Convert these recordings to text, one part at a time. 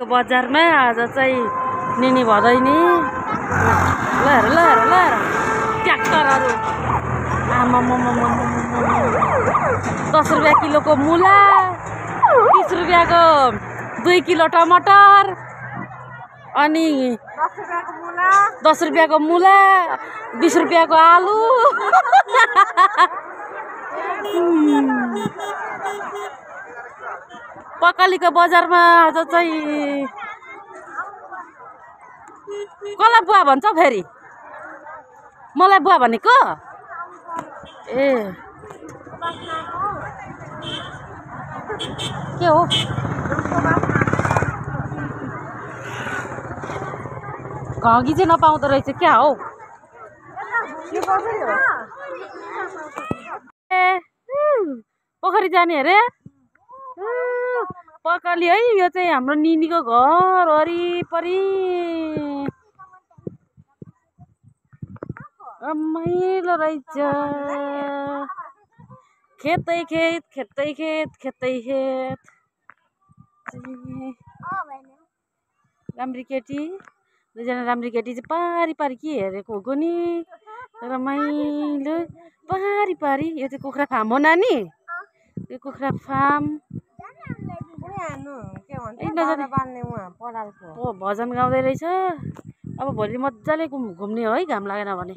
बजारमा आज चाहिँ निनी भदैनी ल हेर ट्र्याक्टरहरू आमामा 10 रुपियाँ किलोको मुला 30 रुपियाँको 2 किलो टमाटर अनि 10 रुपियाँको मुला 20 रुपियाँको आलु पकालीको बजारमा आज चाहिँ कसलाई बुवा भन्छ फेरि मलाई बुवा भनेको ए के हो घगी चाहिँ नपाउँदो रहेछ क्या हो ए पोखरी जाने अरे पकाली है यो चाहिँ हाम्रो निनीको घर वरिपरि रमाइलो रहेछ खेतै खेत राम्री केटी दुईजना राम्री केटी चाहिँ पारी के हेरेको हो नि रमाइलो पारी यो चाहिँ कुखुरा फार्म हो नानी यो कुखुरा फार्म भजन गाउँदै रहेछ अब भोलि मजाले घुम्ने हो है घाम लागेन भने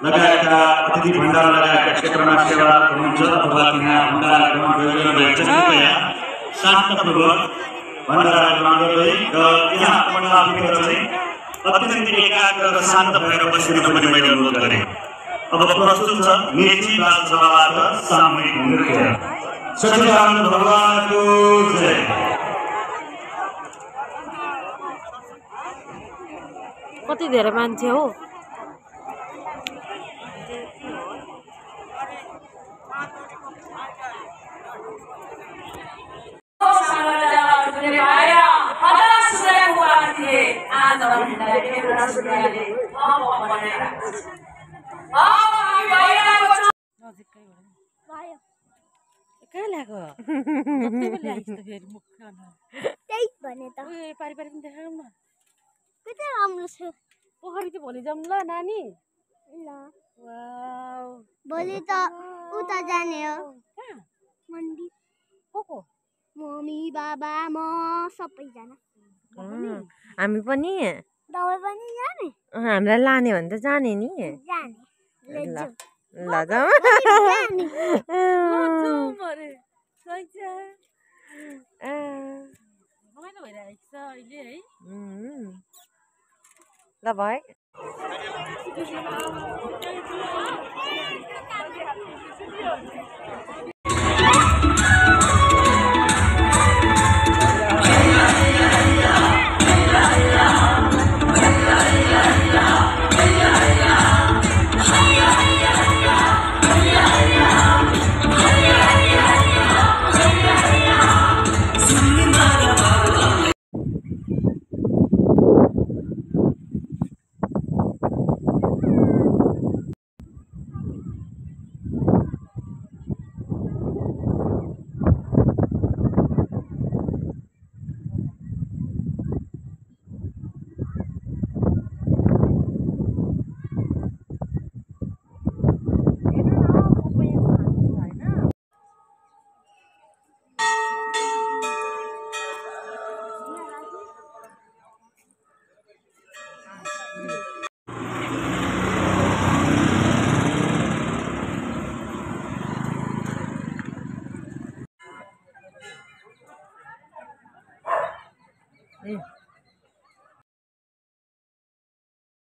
लगायतका अतिथि भण्डार लगायतका क्षेत्रमा सेवा हुनुहुन्छ अथवा त्यहाँ भण्डारा ग्रहण गरिरहनुभएको छ कृपया शान्तपूर्वक भण्डारा ग्रहण गर्दै र यहाँ पण्डाभित्र चाहिँ अत्यन्त एकाग्र र शान्त भएर बसिनु पनि मैले अनुरोध गरेँ। अब प्रस्तुत छ मेची बालसभाबाट सामूहिक नृत्य सच्चिदानन्द भगवानको जय। कति धेरै मान्छे हो कहाँ ल्याएको त्यही भने त पारी पनि देखाउँ न कति राम्रो छ पोखरी चाहिँ भोलि जाऊँ ल नानी ल वाउ भोलि त उता जाने हो कहाँ मन्दिर को मम्मी बाबा म सबैजना हामी पनि दबाई पनि जाने हामीलाई लाने भने त जाने नि जाने ल जाऊ रमाइलो भइरहेको छ अहिले है ल भाइ